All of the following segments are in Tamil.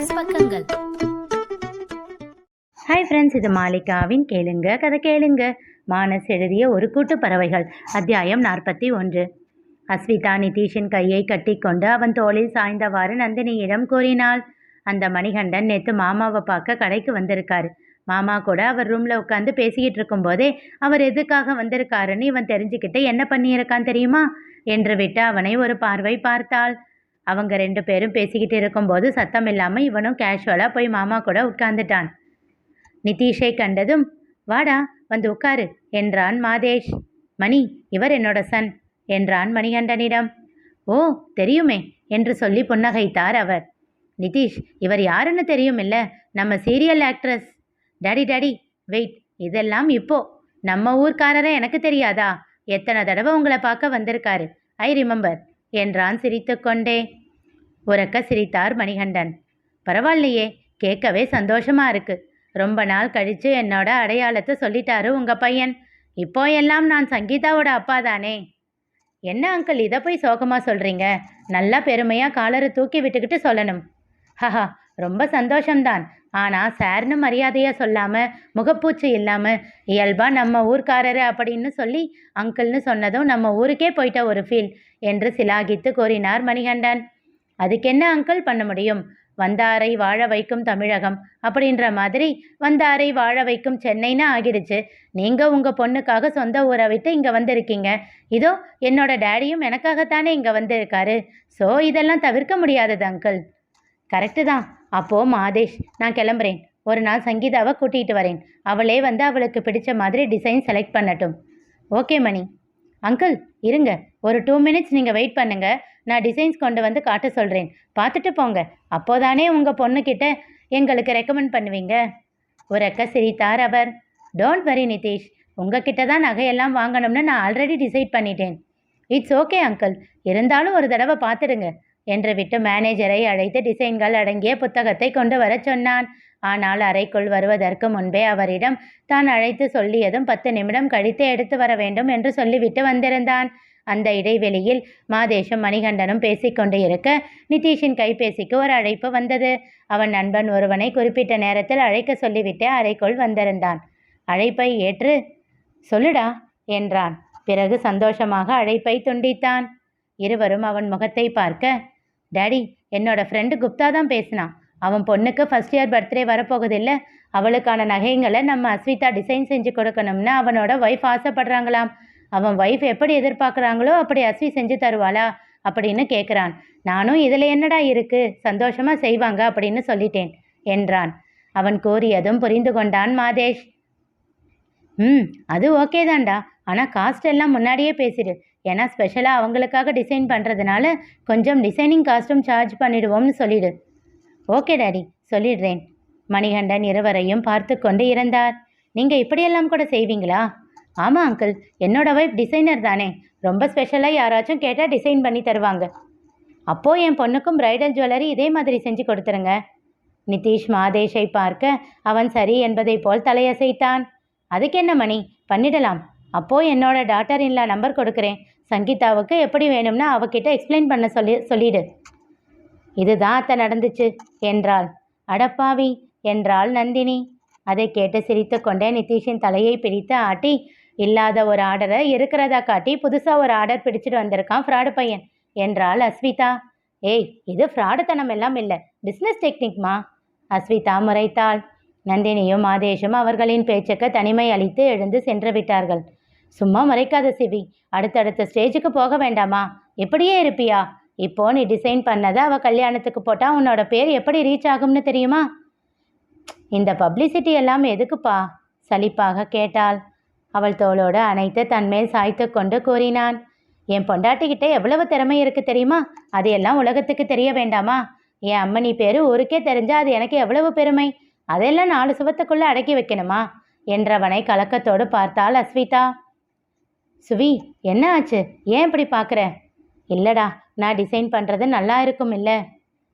மைனஸ் பக்கங்கள். ஹாய் ஃப்ரெண்ட்ஸ், இது மாலிகாவின் கேளுங்க கதை கேளுங்க. மானஸ் எழுதிய ஒரு கூட்டு பறவைகள், அத்தியாயம் 41. அஸ்விதா நிதிஷின் கையை கட்டிக்கொண்டு அவன் தோளில் சாய்ந்தவாறு நந்தினியிடம் கூறினாள். அந்த மணிகண்டன் நேற்று மாமாவை பார்க்க கடைக்கு வந்திருக்காரு. மாமா கூட அவர் ரூமில் உட்காந்து பேசிக்கிட்டு இருக்கும்போதே அவர் எதுக்காக வந்திருக்காருன்னு இவன் தெரிஞ்சுக்கிட்டு என்ன பண்ணியிருக்கான் தெரியுமா என்று விட்டு அவனை ஒரு பார்வை பார்த்தாள். அவங்க 2 பேரும் பேசிக்கிட்டு இருக்கும்போது சத்தம் இல்லாமல் இவனும் கேஷுவலாக போய் மாமா கூட உட்கார்ந்துட்டான். நிதிஷை கண்டதும், வாடா வந்து உட்காரு என்றான் மாதேஷ். மணி, இவர் என்னோட சன் என்றான் மணிகண்டனிடம். ஓ, தெரியுமே என்று சொல்லி புன்னகைத்தார் அவர். நிதிஷ், இவர் யாருன்னு தெரியும் இல்லை, நம்ம சீரியல் ஆக்ட்ரஸ். டாடி வெயிட், இதெல்லாம் இப்போ நம்ம ஊர்க்காரரை எனக்கு தெரியாதா? எத்தனை தடவை உங்களை பார்க்க வந்திருக்காரு, ஐ ரிமெம்பர் என்றான் சிரித்து கொண்டே. உரக்க சிரித்தார் மணிகண்டன். பரவாயில்லையே, கேட்கவே சந்தோஷமா இருக்கு. ரொம்ப நாள் கழிச்சு என்னோட அடையாளத்தை சொல்லிட்டாரு உங்க பையன். இப்போ எல்லாம் நான் சங்கீதாவோட அப்பா தானே. என்ன அங்கிள் இதை போய் சோகமாக சொல்கிறீங்க? நல்லா பெருமையாக காலரை தூக்கி விட்டுக்கிட்டு சொல்லணும். ஹஹா, ரொம்ப சந்தோஷம்தான். ஆனால் சார்னு மரியாதையாக சொல்லாமல், முகப்பூச்சி இல்லாமல், இயல்பாக நம்ம ஊர்க்காரரு அப்படின்னு சொல்லி அங்கிள்னு சொன்னதும் நம்ம ஊருக்கே போயிட்ட ஒரு ஃபீல் என்று சிலாகித்து கூறினார் மணிகண்டன். அதுக்கென்ன அங்கிள் பண்ண முடியும்? வந்தாரை வாழ வைக்கும் தமிழகம் அப்படின்ற மாதிரி வந்தாரை வாழ வைக்கும் சென்னைன்னு ஆகிடுச்சு. நீங்கள் உங்கள் பொண்ணுக்காக சொந்த ஊரை விட்டு இங்கே வந்திருக்கீங்க. இதோ என்னோட டேடியும் எனக்காகத்தானே இங்கே வந்திருக்காரு. ஸோ இதெல்லாம் தவிர்க்க முடியாதது அங்கிள். கரெக்டு தான். அப்போது மாதேஷ், நான் கிளம்புறேன். ஒரு நாள் சங்கீதாவை கூட்டிகிட்டு வரேன். அவளே வந்து அவளுக்கு பிடிச்ச மாதிரி டிசைன் செலக்ட் பண்ணட்டும். ஓகே மணி. அங்கிள் இருங்க, ஒரு 2 மினிட்ஸ் நீங்கள் வெயிட் பண்ணுங்க. நான் டிசைன்ஸ் கொண்டு வந்து காட்ட சொல்கிறேன், பார்த்துட்டு போங்க. அப்போதானே உங்கள் பொண்ணுக்கிட்ட எங்களுக்கு ரெக்கமெண்ட் பண்ணுவீங்க. உரக்க சிரித்தார் அவர். டோன்ட் வரி நிதிஷ், உங்ககிட்ட தான் நகையெல்லாம் வாங்கணும்னு நான் ஆல்ரெடி டிசைட் பண்ணிட்டேன். இட்ஸ் ஓகே அங்கிள், இருந்தாலும் ஒரு தடவை பார்த்துடுங்க என்று விட்டு மேனேஜரை அழைத்து டிசைன்கள் அடங்கிய புத்தகத்தை கொண்டு வர சொன்னான். ஆனால் அறைக்குள் வருவதற்கு முன்பே அவரிடம் தான் அழைத்து சொல்லியதும் 10 நிமிடம் கழித்து எடுத்து வர வேண்டும் என்று சொல்லிவிட்டு வந்திருந்தான். அந்த இடைவெளியில் மாதேஷும் மணிகண்டனும் பேசிக்கொண்டு இருக்க நிதிஷின் கைபேசிக்கு ஒரு அழைப்பு வந்தது. அவன் நண்பன் ஒருவனை குறிப்பிட்ட நேரத்தில் அழைக்க சொல்லிவிட்டு அறைக்குள் வந்திருந்தான். அழைப்பை ஏற்று சொல்லுடா என்றான். பிறகு சந்தோஷமாக அழைப்பை துண்டித்தான். இருவரும் அவன் முகத்தை பார்க்க, டாடி, என்னோட ஃப்ரெண்டு குப்தா தான் பேசினான். அவன் பொண்ணுக்கு ஃபர்ஸ்ட் இயர் பர்த்டே வரப்போகுதில்ல, அவளுக்கான நகைங்களை நம்ம அஸ்விதா டிசைன் செஞ்சு கொடுக்கணும்னு அவனோட ஒய்ஃப் ஆசைப்படுறாங்களாம். அவன் ஒய்ஃப் எப்படி எதிர்பார்க்குறாங்களோ அப்படி அஸ்வி செஞ்சு தருவாளா அப்படின்னு கேட்குறான். நானும் இதில் என்னடா இருக்கு, சந்தோஷமாக செய்வாங்க அப்படின்னு சொல்லிட்டேன் என்றான். அவன் கூறியதும் புரிந்து கொண்டான் மாதேஷ். அது ஓகே தான்டா, ஆனால் காஸ்ட் எல்லாம் முன்னாடியே பேசிடு. ஏன்னா ஸ்பெஷலாக அவங்களுக்காக டிசைன் பண்ணுறதுனால கொஞ்சம் டிசைனிங் காஸ்ட்டும் சார்ஜ் பண்ணிடுவோம்னு சொல்லிடு. ஓகே டாடி, சொல்லிடுறேன். மணிகண்டன் இருவரையும் பார்த்து கொண்டு இருந்தார். நீங்கள் இப்படியெல்லாம் கூட செய்வீங்களா? ஆமாம் அங்கிள், என்னோட ஒய்ஃப் டிசைனர் தானே. ரொம்ப ஸ்பெஷலாக யாராச்சும் கேட்டால் டிசைன் பண்ணி தருவாங்க. அப்போது என் பொண்ணுக்கும் பிரைடல் ஜுவல்லரி இதே மாதிரி செஞ்சு கொடுத்துருங்க. நிதிஷ் மாதேஷை பார்க்க அவன் சரி என்பதை போல் தலையசைத்தான். அதுக்கு என்ன மணி, பண்ணிடலாம். அப்போது என்னோட டாட்டர் இன்லா நம்பர் கொடுக்குறேன். சங்கீதாவுக்கு எப்படி வேணும்னா அவகிட்ட எக்ஸ்பிளைன் பண்ண சொல்லிடு. இதுதான் அத்தை நடந்துச்சு என்றாள். அடப்பாவி என்றாள் நந்தினி. அதை கேட்டு சிரித்து கொண்டே நிதிஷின் தலையை பிடித்து ஆட்டி, இல்லாத ஒரு ஆர்டரை இருக்கிறதா காட்டி புதுசாக ஒரு ஆர்டர் பிடிச்சிட்டு வந்திருக்கான் ஃப்ராடு பையன் என்றாள் அஸ்விதா. ஏய், இது ஃப்ராடுத்தனம் எல்லாம் இல்லை, பிஸ்னஸ் டெக்னிக்மா அஸ்விதா முறைத்தாள். நந்தினியும் மாதேஷும் அவர்களின் பேச்சுக்கு தனிமை அளித்து எழுந்து சென்று விட்டார்கள். சும்மா முறைக்காத சிவி, அடுத்தடுத்த ஸ்டேஜுக்கு போக வேண்டாமா? இப்படியே இருப்பியா? இப்போ நீ டிசைன் பண்ணதை அவள் கல்யாணத்துக்கு போட்டால் உன்னோட பேர் எப்படி ரீச் ஆகும்னு தெரியுமா? இந்த பப்ளிசிட்டி எல்லாம் எதுக்குப்பா? சலிப்பாக கேட்டாள். அவள் தோளோடு அணைத்து தன்மேல் சாய்த்து கொண்டு கூறினான். என் பொண்டாட்டிக்கிட்ட எவ்வளவு திறமை இருக்கு தெரியுமா? அதையெல்லாம் உலகத்துக்கு தெரிய வேண்டாமா? என் அம்மனி பேர் ஊருக்கே தெரிஞ்சா அது எனக்கு எவ்வளவு பெருமை. அதெல்லாம் 4 சுவத்துக்குள்ளே அடக்கி வைக்கணுமா என்றவனை கலக்கத்தோடு பார்த்தாள் அஸ்விதா. சுவி, என்ன ஆச்சு? ஏன் இப்படி பார்க்குற? இல்லைடா, நான் டிசைன் பண்ணுறது நல்லா இருக்கும் இல்லை?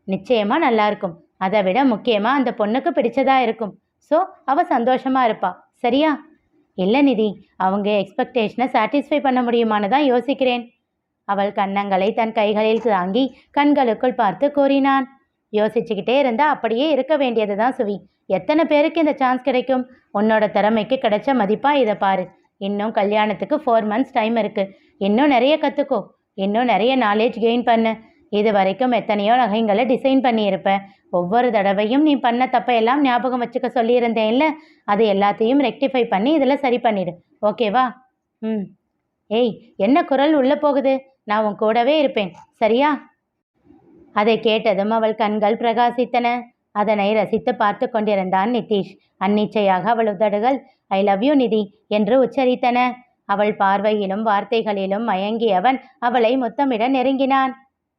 நிச்சயமாக நல்லா இருக்கும். அதை விட முக்கியமாக அந்த பொண்ணுக்கு பிடிச்சதா இருக்கும். ஸோ அவள் சந்தோஷமாக இருப்பா, சரியா? இல்லை நிதி, அவங்க எக்ஸ்பெக்டேஷனை சாட்டிஸ்ஃபை பண்ண முடியுமான்னு தான் யோசிக்கிறேன். அவள் கன்னங்களை தன் கைகளில் தாங்கி கண்களுக்குள் பார்த்து கூறினான். யோசிச்சுக்கிட்டே இருந்தா அப்படியே இருக்க வேண்டியது தான் சுவி. எத்தனை பேருக்கு இந்த சான்ஸ் கிடைக்கும்? உன்னோட திறமைக்கு கிடைச்ச மதிப்பா இதை பாரு. இன்னும் கல்யாணத்துக்கு 4 months டைம் இருக்கு. இன்னும் நிறைய கற்றுக்கோ, இன்னும் நிறைய நாலேஜ் கெயின் பண்ணு. இது வரைக்கும் எத்தனையோ நகைங்களை டிசைன் பண்ணியிருப்பேன். ஒவ்வொரு தடவையும் நீ பண்ண தப்பையெல்லாம் ஞாபகம் வச்சுக்க சொல்லியிருந்தேன்ல, அது எல்லாத்தையும் ரெக்டிஃபை பண்ணி இதில் சரி பண்ணிடு. ஓகேவா? ம். ஏய், என்ன குரல் உள்ளே போகுது? நான் உன் கூடவே இருப்பேன், சரியா? அதை கேட்டதும் அவள் கண்கள் பிரகாசித்தன. அதனை ரசித்து பார்த்து கொண்டிருந்தான் நிதிஷ். அந்நிச்சையாக அவள் உதடுகள் ஐ லவ் யூ நிதி என்று உச்சரித்தன. அவள் பார்வையிலும் வார்த்தைகளிலும் மயங்கியவன் அவளை முத்தமிட நெருங்கினான்.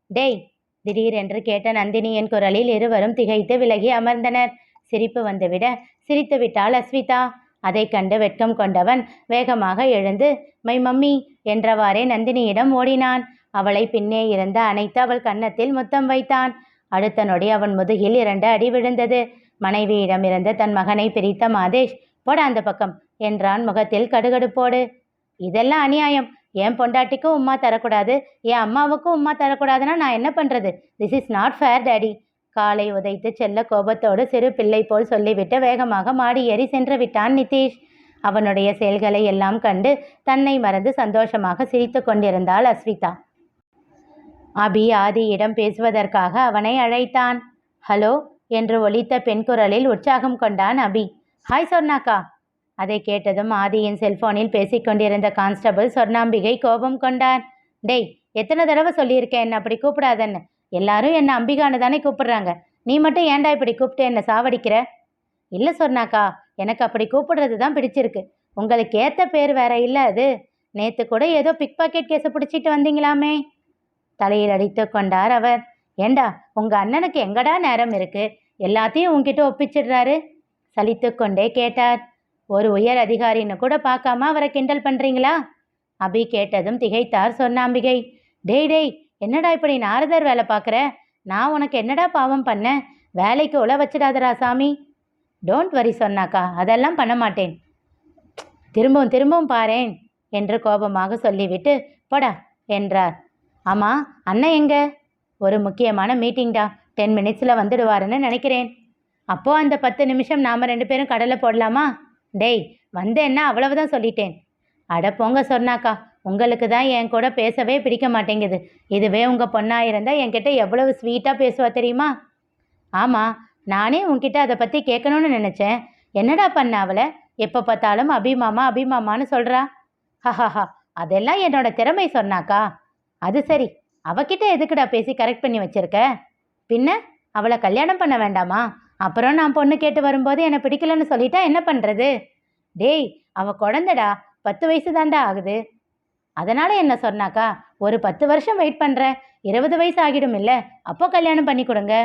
டேய், திடீரென்று கேட்ட நந்தினியின் குரலில் இருவரும் திகைத்து விலகி அமர்ந்தனர். சிரிப்பு வந்துவிட சிரித்து விட்டாள் அஸ்விதா. அதை கண்டு வெட்கம் கொண்டவன் வேகமாக எழுந்து மை மம்மி என்றவாறே நந்தினியிடம் ஓடினான். அவளை பின்னே இருந்து அணைத்து அவள் கன்னத்தில் முத்தம் வைத்தான். அடுத்த நொடி அவன் முதுகில் 2 அடி விழுந்தது. மனைவியிடமிருந்து தன் மகனை பிரித்த மாதேஷ், போட அந்த பக்கம் என்றான் முகத்தில் கடுகடுப்போடு. இதெல்லாம் அநியாயம். என் பொண்டாட்டிக்கும் உம்மா தரக்கூடாது, என் அம்மாவுக்கும் உம்மா தரக்கூடாதுன்னா நான் என்ன பண்ணுறது? This is not fair daddy. காலை உதைத்து செல்ல கோபத்தோடு சிறு பிள்ளை போல் சொல்லிவிட்டு வேகமாக மாடி ஏறி சென்று விட்டான் நிதிஷ். அவனுடைய செயல்களை எல்லாம் கண்டு தன்னை மறந்து சந்தோஷமாக சிரித்து கொண்டிருந்தாள் அஸ்விதா. அபி ஆதியிடம் பேசுவதற்காக அவனை அழைத்தான். ஹலோ என்று ஒலித்த பெண் குரலில் உற்சாகம் கொண்டான் அபி. ஹாய் சொர்ணாக்கா. அதை கேட்டதும் ஆதியின் செல்போனில் பேசிக்கொண்டிருந்த கான்ஸ்டபிள் சொர்ணாம்பிகை கோபம் கொண்டான். டேய், எத்தனை தடவை சொல்லியிருக்கேன் என்ன அப்படி கூப்பிடாதன்னு? எல்லாரும் என்னை அம்பிகான்னு தானே கூப்பிடுறாங்க. நீ மட்டும் ஏன்டா இப்படி கூப்பிட்டு என்னை சாவடிக்கிற? இல்லை சொர்ணாக்கா, எனக்கு அப்படி கூப்பிடுறது தான் பிடிச்சிருக்கு. உங்களுக்கு ஏற்ற பேர் வேற இல்லை அது. நேற்று கூட ஏதோ பிக் பாக்கெட் கேஸை பிடிச்சிட்டு வந்தீங்களாமே. தலையில் அடித்து கொண்டார் அவர். ஏண்டா, உங்கள் அண்ணனுக்கு எங்கடா நேரம் இருக்கு? எல்லாத்தையும் உங்ககிட்ட ஒப்பிச்சிடுறாரு. சலித்து கொண்டே கேட்டார். ஒரு உயர் அதிகாரின்னு கூட பார்க்காம அவரை கிண்டல் பண்ணுறீங்களா? அபி கேட்டதும் திகைத்தார் சொர்ணாம்பிகை. டேய் டேய், என்னடா இப்படி நாரதர் வேலை பார்க்குற? நான் உனக்கு என்னடா பாவம் பண்ணேன்? வேலைக்கு உழ வச்சிடாதரா சாமி. டோன்ட் வரி சொன்னாக்கா, அதெல்லாம் பண்ண மாட்டேன். திரும்பவும் திரும்பவும் பாரேன் என்று கோபமாக சொல்லிவிட்டு போடா என்றார். ஆமாம், அண்ணன் எங்க? ஒரு முக்கியமான மீட்டிங்டா, 10 minutes வந்துடுவாருன்னு நினைக்கிறேன். அப்போது அந்த 10 நிமிஷம் நாம் 2 பேரும் கடலை போடலாமா? டேய், வந்தேன்னா அவ்வளவுதான் சொல்லிட்டேன். அட போங்க சொன்னாக்கா, உங்களுக்கு தான் என் கூட பேசவே பிடிக்க மாட்டேங்குது. இதுவே உங்கள் பொண்ணாக இருந்தால் என்கிட்ட எவ்வளவு ஸ்வீட்டாக பேசுவா தெரியுமா? ஆமாம், நானே உன்கிட்ட அதை பற்றி கேட்கணும்னு நினச்சேன். என்னடா பண்ண அவளை? எப்போ பார்த்தாலும் அபிமாமா அபிமாமான்னு சொல்கிறா. ஹஹாஹா, அதெல்லாம் என்னோட திறமை சொன்னாக்கா. அது சரி, அவகிட்ட எதுக்குடா பேசி கரெக்ட் பண்ணி வச்சிருக்க? பின்ன அவளை கல்யாணம் பண்ண வேண்டாமா? அப்புறம் நான் பொண்ணு கேட்டு வரும்போது என்னை பிடிக்கலன்னு சொல்லிட்டா என்ன பண்ணுறது? டேய், அவள் குழந்தடா, 10 வயசு தாண்டா ஆகுது. அதனால் என்ன சொன்னாக்கா, ஒரு 10 வருஷம் வெயிட் பண்ணுறேன். 20 வயசு ஆகிடும் இல்லை, அப்போ கல்யாணம் பண்ணி கொடுங்க.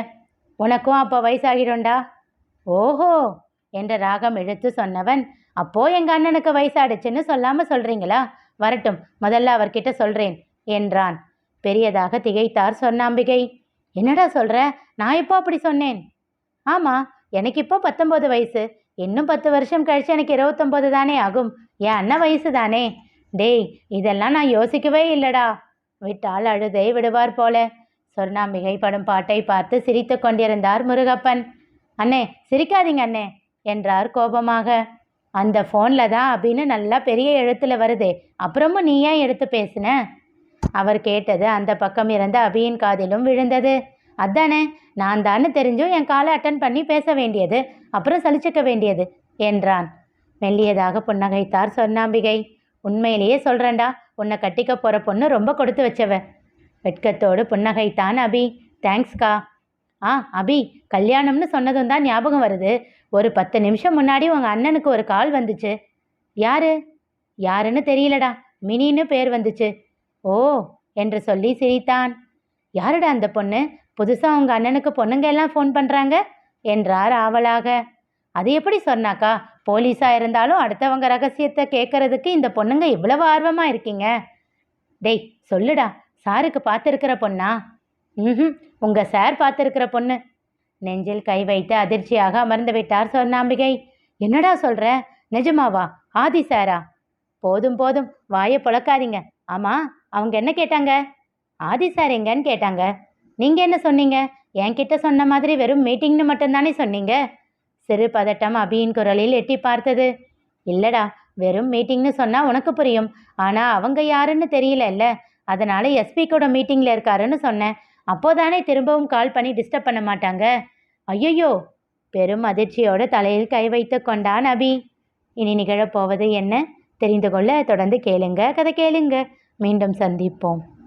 உனக்கும் அப்போ வயசாகிடும்டா. ஓஹோ என்ற ராகம் இழுத்து சொன்னவன், அப்போது எங்கள் அண்ணனுக்கு வயசாடுச்சுன்னு சொல்லாமல் சொல்கிறீங்களா? வரட்டும், முதல்ல அவர்கிட்ட சொல்கிறேன் என்றான். பெரியதாக திகைத்தார் சொர்ணாம்பிகை. என்னடா சொல்கிற? நான் இப்போ அப்படி சொன்னேன்? ஆமாம், எனக்கு இப்போ 19 வயசு. இன்னும் 10 வருஷம் கழிச்சு எனக்கு 29 தானே ஆகும். என் அண்ணன் வயசு தானே. டேய், இதெல்லாம் நான் யோசிக்கவே இல்லைடா. விட்டால் அழுதை விடுவார் போல. சொர்ணாம்பிகை படும் பாட்டை பார்த்து சிரித்து கொண்டிருந்தார் முருகப்பன். அண்ணே, சிரிக்காதீங்க அண்ணே என்றார் கோபமாக. அந்த ஃபோனில் தான் அப்படின்னு நல்லா பெரிய எழுத்தில் வருதே, அப்புறமும் நீ ஏன் எடுத்து பேசின? அவர் கேட்டது அந்த பக்கம் இருந்த அபியின் காதிலும் விழுந்தது. அதானே, நான் தானே தெரிஞ்சும் என் காலை அட்டன் பண்ணி பேச வேண்டியது, அப்புறம் சலிச்சுக்க வேண்டியது என்றான். மெல்லியதாக புன்னகைத்தார் சொர்ணாம்பிகை. உண்மையிலேயே சொல்கிறேன்டா, உன்னை கட்டிக்க போகிற பொண்ணு ரொம்ப கொடுத்து வச்சவ. வெட்கத்தோடு புன்னகைத்தான் அபி. தேங்க்ஸ்கா. அபி, கல்யாணம்னு சொன்னதும் தான் ஞாபகம் வருது. ஒரு 10 நிமிஷம் முன்னாடி உங்கள் அண்ணனுக்கு ஒரு கால் வந்துச்சு. யாருன்னு தெரியலடா, மினின்னு பேர் வந்துச்சு. ஓ என்று சொல்லி சிரித்தான். யாருடா அந்த பொண்ணு? புதுசாக உங்கள் அண்ணனுக்கு பொண்ணுங்க எல்லாம் ஃபோன் பண்ணுறாங்க என்றார் ஆவலாக. அது எப்படி சொன்னாக்கா? போலீஸாக இருந்தாலும் அடுத்தவங்க ரகசியத்தை கேட்கறதுக்கு இந்த பொண்ணுங்க இவ்வளவு ஆர்வமாக இருக்கீங்க? டேய் சொல்லுடா, சாருக்கு பார்த்துருக்கிற பொண்ணா? உங்கள் சார் பார்த்துருக்கிற பொண்ணு. நெஞ்சில் கை வைத்து அதிர்ச்சியாக அமர்ந்து விட்டார் சொர்ணாம்பிகை. என்னடா சொல்கிற? நிஜமாவா? ஆதி சாரா? போதும் போதும், வாயை புழக்காதீங்க. ஆமாம், அவங்க என்ன கேட்டாங்க? ஆதி சார் எங்கன்னு கேட்டாங்க. நீங்கள் என்ன சொன்னீங்க? என்கிட்ட சொன்ன மாதிரி வெறும் மீட்டிங்னு மட்டும்தானே சொன்னீங்க? சிறு பதட்டம் அபியின் குரலில் எட்டி பார்த்தது. இல்லடா, வெறும் மீட்டிங்னு சொன்னா உனக்கு புரியும். ஆனா அவங்க யாருன்னு தெரியலல்ல, அதனால எஸ்பி கூட மீட்டிங்ல இருக்காருன்னு சொன்னேன். அப்போதானே திரும்பவும் கால் பண்ணி டிஸ்டர்ப் பண்ண மாட்டாங்க. ஐயோ! பெரும் அதிர்ச்சியோடு தலையில் கை வைத்து கொண்டான் அபி. இனி நிகழப்போவது என்ன தெரிந்து கொள்ள தொடர்ந்து கேளுங்க. கதை கேளுங்க. மீண்டும் சந்திப்போம்.